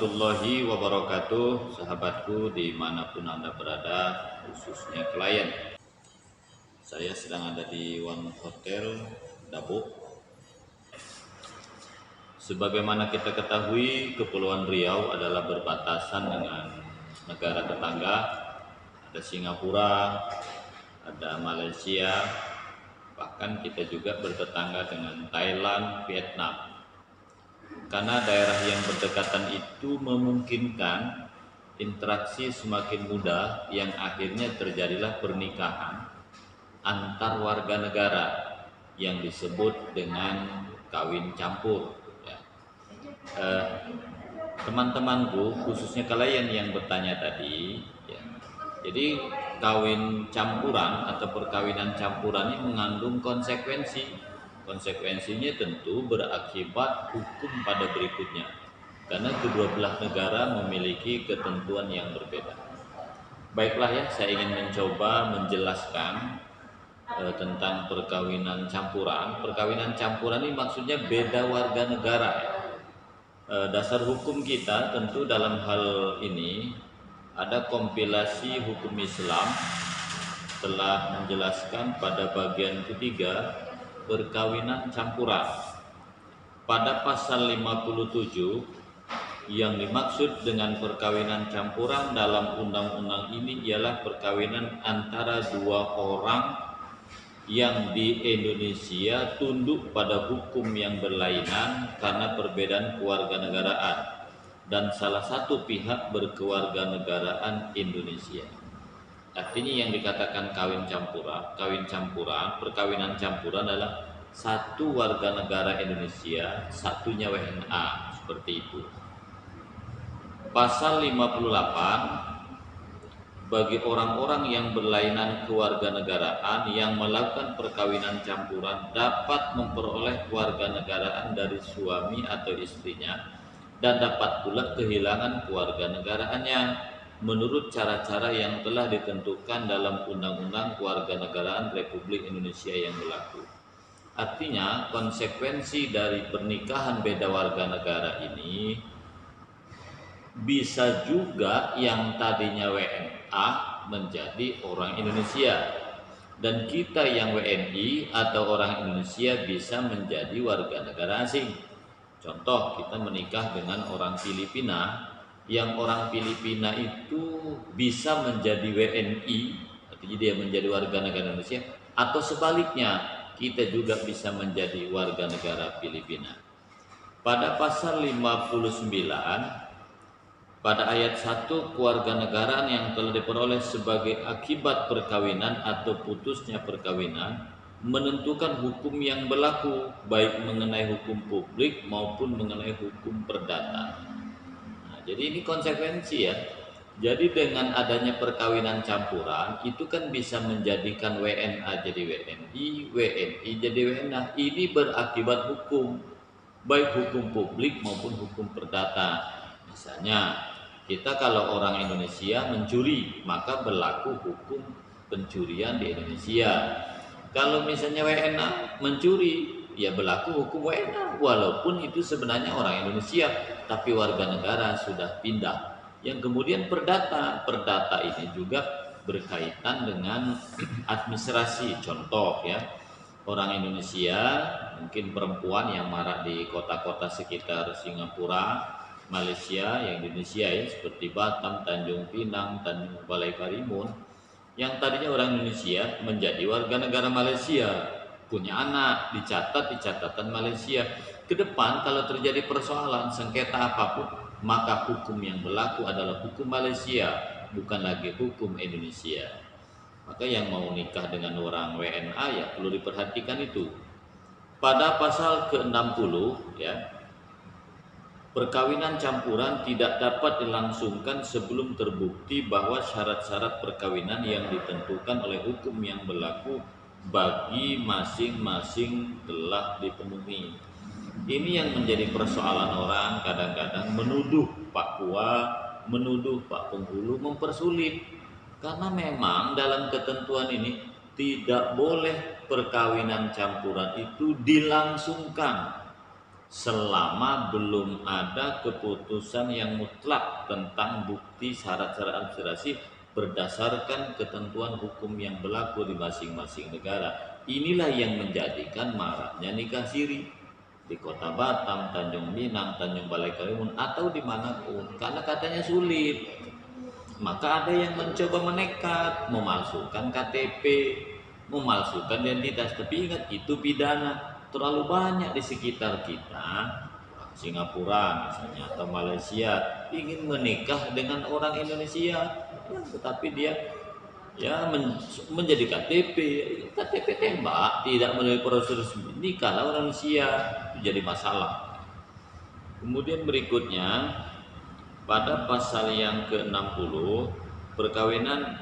warahmatullahi wabarakatuh, sahabatku dimanapun Anda berada, khususnya klien. Saya sedang ada di One Hotel Dabuk. Sebagaimana kita ketahui, Kepulauan Riau adalah berbatasan dengan negara tetangga. Ada Singapura, ada Malaysia, bahkan kita juga bertetangga dengan Thailand, Vietnam. Karena daerah yang berdekatan itu memungkinkan interaksi semakin mudah, yang akhirnya terjadilah pernikahan antar warga negara yang disebut dengan kawin campur. Ya. Teman-temanku, khususnya kalian yang bertanya tadi, ya. Jadi kawin campuran atau perkawinan campuran ini mengandung konsekuensi. Konsekuensinya tentu berakibat hukum pada berikutnya, karena kedua belah negara memiliki ketentuan yang berbeda. Baiklah ya, saya ingin mencoba menjelaskan tentang perkawinan campuran. Perkawinan campuran ini maksudnya beda warga negara ya. Dasar hukum kita tentu dalam hal ini ada kompilasi hukum Islam telah menjelaskan pada bagian ketiga perkawinan campuran. Pada pasal 57 yang dimaksud dengan perkawinan campuran dalam undang-undang ini ialah perkawinan antara dua orang yang di Indonesia tunduk pada hukum yang berlainan karena perbedaan kewarganegaraan dan salah satu pihak berkewarganegaraan Indonesia. Artinya yang dikatakan perkawinan campuran adalah satu warga negara Indonesia, satunya WNA, seperti itu. Pasal 58, bagi orang-orang yang berlainan kewarganegaraan yang melakukan perkawinan campuran dapat memperoleh kewarganegaraan dari suami atau istrinya dan dapat pula kehilangan kewarganegaraannya menurut cara-cara yang telah ditentukan dalam Undang-Undang Kewarganegaraan Republik Indonesia yang berlaku. Artinya, konsekuensi dari pernikahan beda warga negara ini bisa juga yang tadinya WNA menjadi orang Indonesia, dan kita yang WNI atau orang Indonesia bisa menjadi warga negara asing. Contoh, kita menikah dengan orang Filipina, yang orang Filipina itu bisa menjadi WNI, artinya dia menjadi warga negara Indonesia, atau sebaliknya, kita juga bisa menjadi warga negara Filipina. Pada pasal 59, pada ayat 1, kewarganegaraan yang telah diperoleh sebagai akibat perkawinan atau putusnya perkawinan menentukan hukum yang berlaku, baik mengenai hukum publik maupun mengenai hukum perdata. Jadi ini konsekuensi ya. Jadi dengan adanya perkawinan campuran itu kan bisa menjadikan WNA jadi WNI, WNI jadi WNA. Ini berakibat hukum, baik hukum publik maupun hukum perdata. Misalnya kita kalau orang Indonesia mencuri, maka berlaku hukum pencurian di Indonesia. Kalau misalnya WNA mencuri, ya berlaku hukum WNA, walaupun itu sebenarnya orang Indonesia tapi warga negara sudah pindah. Yang kemudian perdata ini juga berkaitan dengan administrasi. Contoh ya, orang Indonesia mungkin perempuan yang marak di kota-kota sekitar Singapura, Malaysia, yang Indonesia ya, seperti Batam, Tanjung Pinang, Tanjung Balai Karimun, yang tadinya orang Indonesia menjadi warga negara Malaysia, punya anak, dicatat di catatan Malaysia. Ke depan kalau terjadi persoalan sengketa apapun, maka hukum yang berlaku adalah hukum Malaysia, bukan lagi hukum Indonesia. Maka yang mau nikah dengan orang WNA ya perlu diperhatikan itu. Pada pasal ke-60 ya, perkawinan campuran tidak dapat dilangsungkan sebelum terbukti bahwa syarat-syarat perkawinan yang ditentukan oleh hukum yang berlaku bagi masing-masing telah dipenuhi. Ini yang menjadi persoalan orang, kadang-kadang menuduh Pak Kua, menuduh Pak Penghulu mempersulit. Karena memang dalam ketentuan ini tidak boleh perkawinan campuran itu dilangsungkan selama belum ada keputusan yang mutlak tentang bukti syarat-syarat administrasi berdasarkan ketentuan hukum yang berlaku di masing-masing negara. Inilah yang menjadikan maraknya nikah siri di Kota Batam, Tanjung Minang, Tanjung Balai Karimun, atau dimanapun, karena katanya sulit. Maka ada yang mencoba menekat, memalsukan KTP, memalsukan identitas. Tapi ingat, itu pidana. Terlalu banyak di sekitar kita, Singapura misalnya atau Malaysia, ingin menikah dengan orang Indonesia, ya, tetapi dia menjadi KTP tembak, tidak melalui prosedur nikah orang Indonesia, itu jadi masalah. Kemudian berikutnya pada pasal yang ke-60 perkawinan,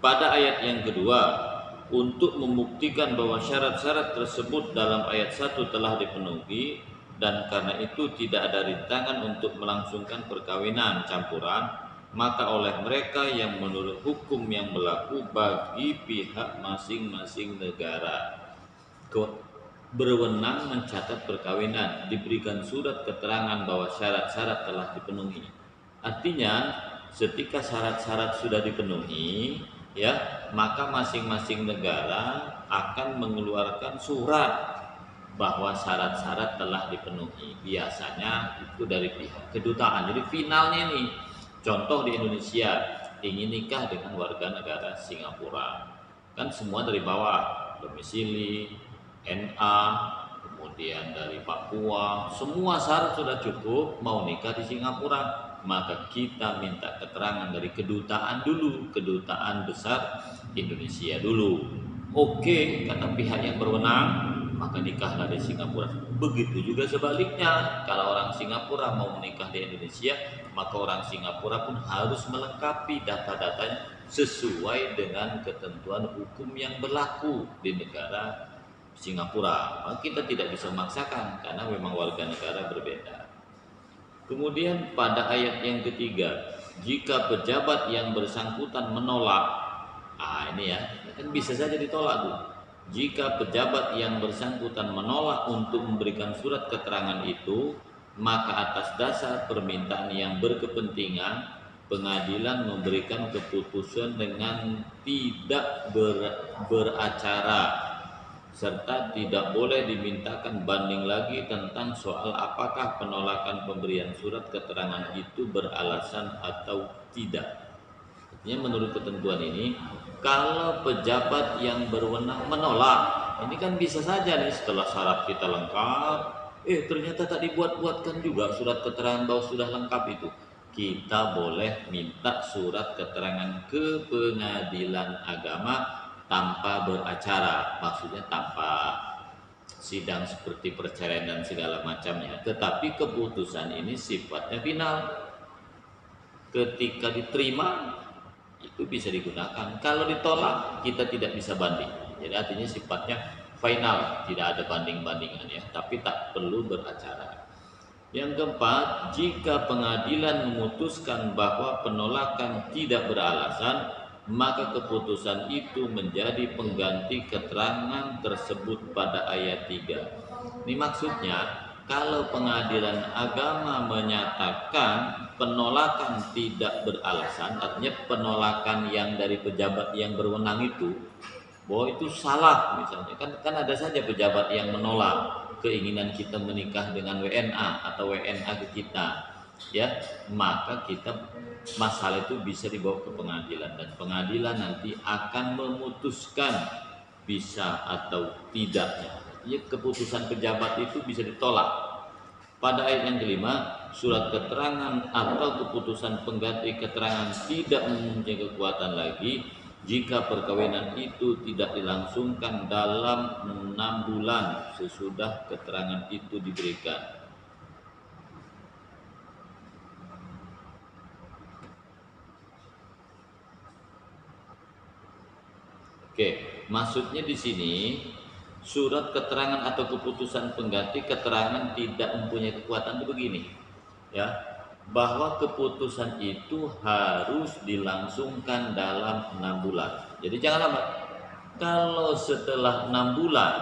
pada ayat yang kedua, untuk membuktikan bahwa syarat-syarat tersebut dalam ayat 1 telah dipenuhi dan karena itu tidak ada rintangan untuk melangsungkan perkawinan campuran, maka oleh mereka yang menurut hukum yang berlaku bagi pihak masing-masing negara berwenang mencatat perkawinan diberikan surat keterangan bahwa syarat-syarat telah dipenuhi. Artinya ketika syarat-syarat sudah dipenuhi, ya, maka masing-masing negara akan mengeluarkan surat bahwa syarat-syarat telah dipenuhi. Biasanya itu dari pihak kedutaan. Jadi finalnya nih, contoh di Indonesia ingin nikah dengan warga negara Singapura, kan semua dari bawah, domisili, NA, kemudian dari Papua, semua syarat sudah cukup, mau nikah di Singapura, maka kita minta keterangan dari kedutaan dulu, kedutaan besar Indonesia dulu. Oke, kata pihak yang berwenang, maka nikahlah di Singapura. Begitu juga sebaliknya, kalau orang Singapura mau menikah di Indonesia, maka orang Singapura pun harus melengkapi data-datanya sesuai dengan ketentuan hukum yang berlaku di negara Singapura. Maka kita tidak bisa memaksakan karena memang warga negara berbeda. Kemudian pada ayat yang ketiga, jika pejabat yang bersangkutan menolak, ini ya, kan bisa saja ditolak tuh. Jika pejabat yang bersangkutan menolak untuk memberikan surat keterangan itu, maka atas dasar permintaan yang berkepentingan, pengadilan memberikan keputusan dengan tidak beracara serta tidak boleh dimintakan banding lagi tentang soal apakah penolakan pemberian surat keterangan itu beralasan atau tidak. Artinya menurut ketentuan ini, kalau pejabat yang berwenang menolak, ini kan bisa saja nih setelah syarat kita lengkap, ternyata tak dibuat-buatkan juga surat keterangan bahwa sudah lengkap itu. Kita boleh minta surat keterangan ke pengadilan agama tanpa beracara, maksudnya tanpa sidang seperti perceraian dan segala macamnya. Tetapi keputusan ini sifatnya final. Ketika diterima, itu bisa digunakan. Kalau ditolak, kita tidak bisa banding. Jadi artinya sifatnya final, tidak ada banding-bandingan ya, tapi tak perlu beracara. Yang keempat, jika pengadilan memutuskan bahwa penolakan tidak beralasan, maka keputusan itu menjadi pengganti keterangan tersebut pada ayat 3. Ini maksudnya, kalau pengadilan agama menyatakan penolakan tidak beralasan, artinya penolakan yang dari pejabat yang berwenang itu, bahwa itu salah misalnya, kan ada saja pejabat yang menolak keinginan kita menikah dengan WNA atau WNA ke kita, ya, maka kita masalah itu bisa dibawa ke pengadilan dan pengadilan nanti akan memutuskan bisa atau tidaknya. Ya, keputusan pejabat itu bisa ditolak. Pada ayat yang kelima, surat keterangan atau keputusan pengganti keterangan tidak mempunyai kekuatan lagi jika perkawinan itu tidak dilangsungkan dalam 6 bulan sesudah keterangan itu diberikan. Oke, maksudnya di sini surat keterangan atau keputusan pengganti keterangan tidak mempunyai kekuatan itu begini, ya, bahwa keputusan itu harus dilangsungkan dalam 6 bulan. Jadi jangan lama. Kalau setelah 6 bulan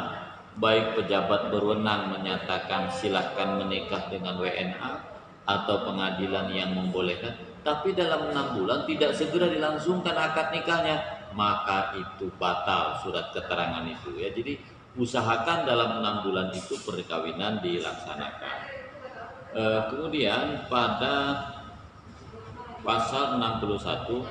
baik pejabat berwenang menyatakan silahkan menikah dengan WNA atau pengadilan yang membolehkan, tapi dalam 6 bulan tidak segera dilangsungkan akad nikahnya, maka itu batal surat keterangan itu ya. Jadi usahakan dalam 6 bulan itu perkawinan dilaksanakan. Kemudian pada pasal 61,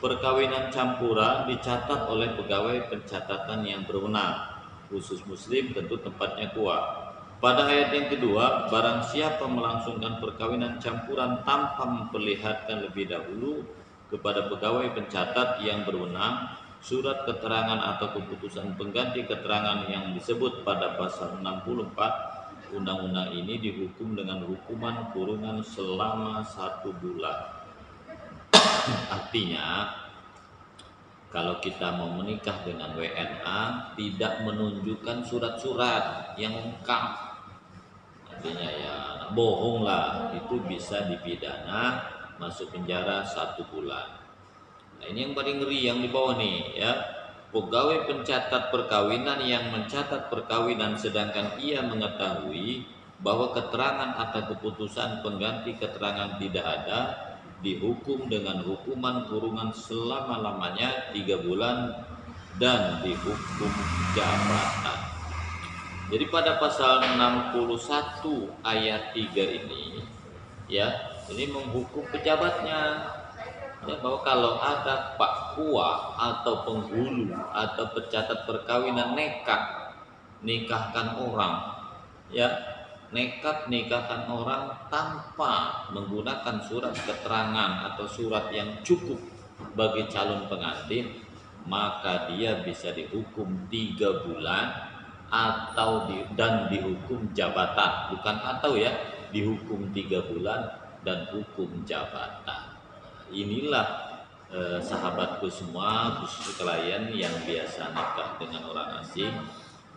perkawinan campuran dicatat oleh pegawai pencatatan yang berwenang, khusus muslim tentu tempatnya kuat. Pada ayat yang kedua, barang siapa melangsungkan perkawinan campuran tanpa memperlihatkan lebih dahulu kepada pegawai pencatat yang berwenang surat keterangan atau keputusan pengganti keterangan yang disebut pada pasal 64 undang-undang ini, dihukum dengan hukuman kurungan selama 1 bulan. Artinya, kalau kita mau menikah dengan WNA tidak menunjukkan surat-surat yang lengkap, artinya ya bohong lah, itu bisa dipidana, masuk penjara 1 bulan. Nah, ini yang paling ngeri yang di bawah nih ya. Pegawai pencatat perkawinan yang mencatat perkawinan sedangkan ia mengetahui bahwa keterangan atau keputusan pengganti keterangan tidak ada, dihukum dengan hukuman kurungan selama-lamanya 3 bulan dan dihukum jabatan. Jadi pada pasal 61 ayat 3 ini ya, ini menghukum pejabatnya ya, bahwa kalau ada Pak Kua atau penghulu atau pencatat perkawinan nekat nikahkan orang ya, nekat nikahkan orang tanpa menggunakan surat keterangan atau surat yang cukup bagi calon pengantin, maka dia bisa dihukum 3 bulan dan dihukum jabatan, bukan atau ya, dihukum 3 bulan dan hukum jabatan. Inilah sahabatku semua, khusus klien yang biasa nikah dengan orang asing,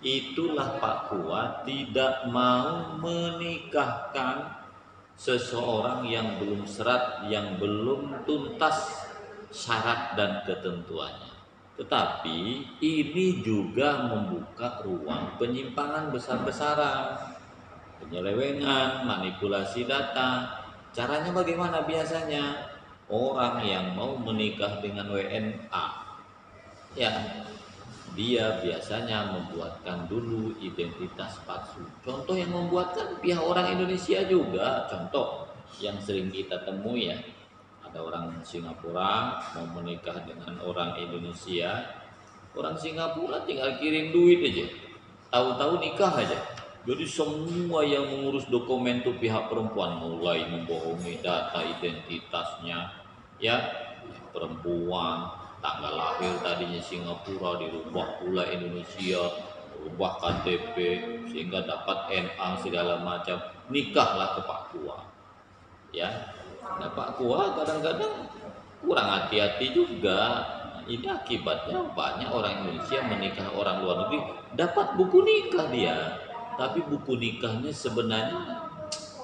itulah Pak Kuat tidak mau menikahkan seseorang yang belum serat, yang belum tuntas syarat dan ketentuannya. Tetapi ini juga membuka ruang penyimpangan besar-besaran, penyelewengan, manipulasi data. Caranya bagaimana biasanya? Orang yang mau menikah dengan WNA ya, dia biasanya membuatkan dulu identitas palsu. Contoh yang membuatkan pihak orang Indonesia juga. Contoh yang sering kita temui ya, ada orang Singapura mau menikah dengan orang Indonesia. Orang Singapura tinggal kirim duit aja, tahu-tahu nikah aja. Jadi semua yang mengurus dokumen itu pihak perempuan, mulai membohongi data identitasnya ya, perempuan tanggal lahir tadinya Singapura dirubah pula Indonesia, rubah KTP sehingga dapat NA segala macam, nikahlah ke Pak Kua ya. Nah, Pak Kua kadang-kadang kurang hati-hati juga. Ini akibatnya banyak orang Indonesia menikah orang luar negeri, dapat buku nikah dia, tapi buku nikahnya sebenarnya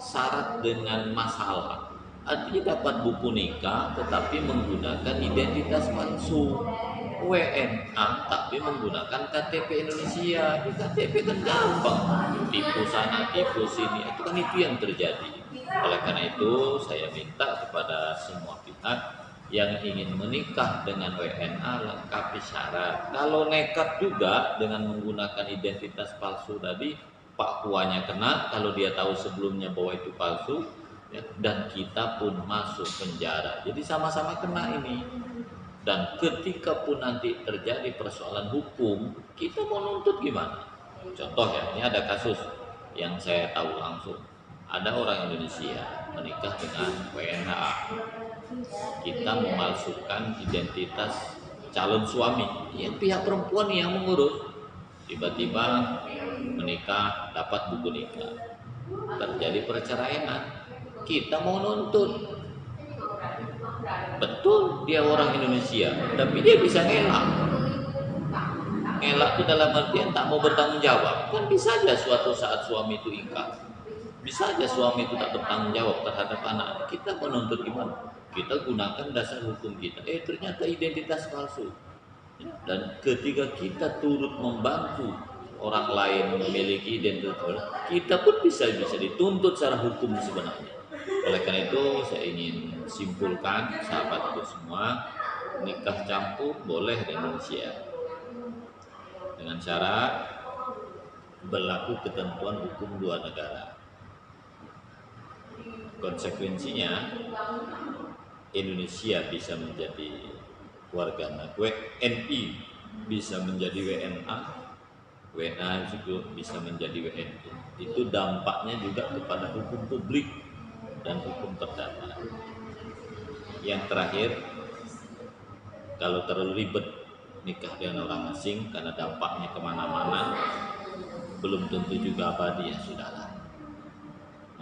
syarat dengan masalah. Artinya dapat buku nikah tetapi menggunakan identitas palsu, WNA tapi menggunakan KTP Indonesia. Di KTP kan gampang, tipu sana tipu sini, itu yang terjadi. Oleh karena itu saya minta kepada semua pihak yang ingin menikah dengan WNA lengkapi syarat. Kalau nekat juga dengan menggunakan identitas palsu tadi, Pak Kuanya kena kalau dia tahu sebelumnya bahwa itu palsu ya, dan kita pun masuk penjara. Jadi sama-sama kena ini. Dan ketika pun nanti terjadi persoalan hukum, kita mau nuntut gimana? Contoh ya, ini ada kasus yang saya tahu langsung. Ada orang Indonesia menikah dengan WNA. Kita memalsukan identitas calon suami, yang pihak perempuan yang mengurus. Tiba-tiba menikah, dapat buku nikah, terjadi perceraian. Kita mau nuntut, betul dia orang Indonesia, tapi dia bisa ngelak. Ngelak itu dalam artian tak mau bertanggung jawab. Kan bisa aja suatu saat suami itu ingkar, bisa aja suami itu tak bertanggung jawab terhadap anak. Kita menuntut gimana? Kita gunakan dasar hukum kita. Ternyata identitas palsu. Dan ketika kita turut membantu orang lain memiliki identitas, kita pun bisa dituntut secara hukum sebenarnya. Oleh karena itu saya ingin simpulkan sahabatku semua, nikah campur boleh di Indonesia dengan syarat berlaku ketentuan hukum dua negara. Konsekuensinya Indonesia bisa menjadi warga negara WNI, bisa menjadi WNA, WNA juga bisa menjadi WNI. Itu dampaknya juga kepada hukum publik dan hukum perdata. Yang terakhir, kalau terlalu ribet nikah dengan orang asing karena dampaknya kemana-mana, belum tentu juga abadi, ya sudahlah.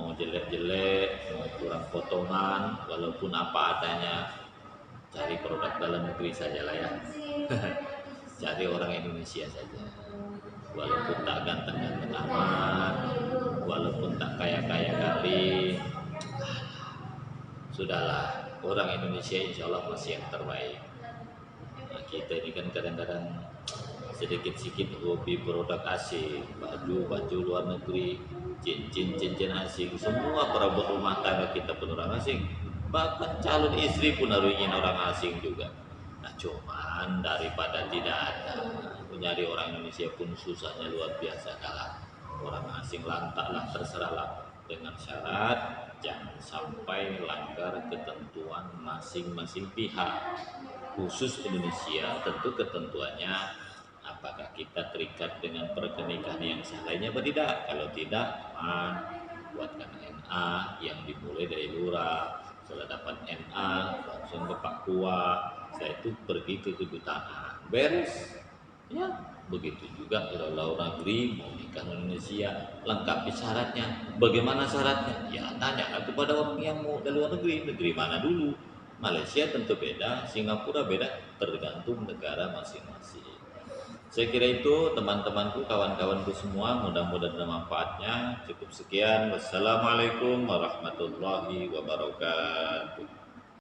Mau jelek-jelek, mau kurang potongan, walaupun apa adanya, cari produk dalam negeri saja lah ya. Cari orang Indonesia saja. Walaupun tak ganteng-ganteng amat, walaupun tak kaya-kaya kali, sudahlah, orang Indonesia insya Allah masih yang terbaik. Nah, kita ini kan kadang-kadang sedikit-sedikit hobi produk asing, baju luar negeri, cincin asing, semua perabot rumah tangga kita pun orang asing, bahkan calon istri pun harus ingin orang asing juga. Nah, cuman daripada tidak ada, nyari orang Indonesia pun susahnya luar biasa, kalah orang asing lantaklah, terserahlah, dengan syarat jangan sampai langgar ketentuan masing-masing pihak. Khusus Indonesia tentu ketentuannya, apakah kita terikat dengan pernikahan yang sah lainnya atau tidak. Kalau tidak, buatkan NA yang dimulai dari lurah. Setelah dapat NA langsung ke Pak Kua, setelah itu pergi ke kedutaan, beres ya. Begitu juga kalau luar negeri mau nikah Indonesia, lengkapi syaratnya. Bagaimana syaratnya? Ya tanya kepada orang yang mau dari luar negeri, negeri mana dulu. Malaysia tentu beda, Singapura beda, tergantung negara masing-masing. Saya kira itu teman-temanku, kawan-kawanku semua, mudah-mudahan ada manfaatnya. Cukup sekian. Wassalamualaikum warahmatullahi wabarakatuh.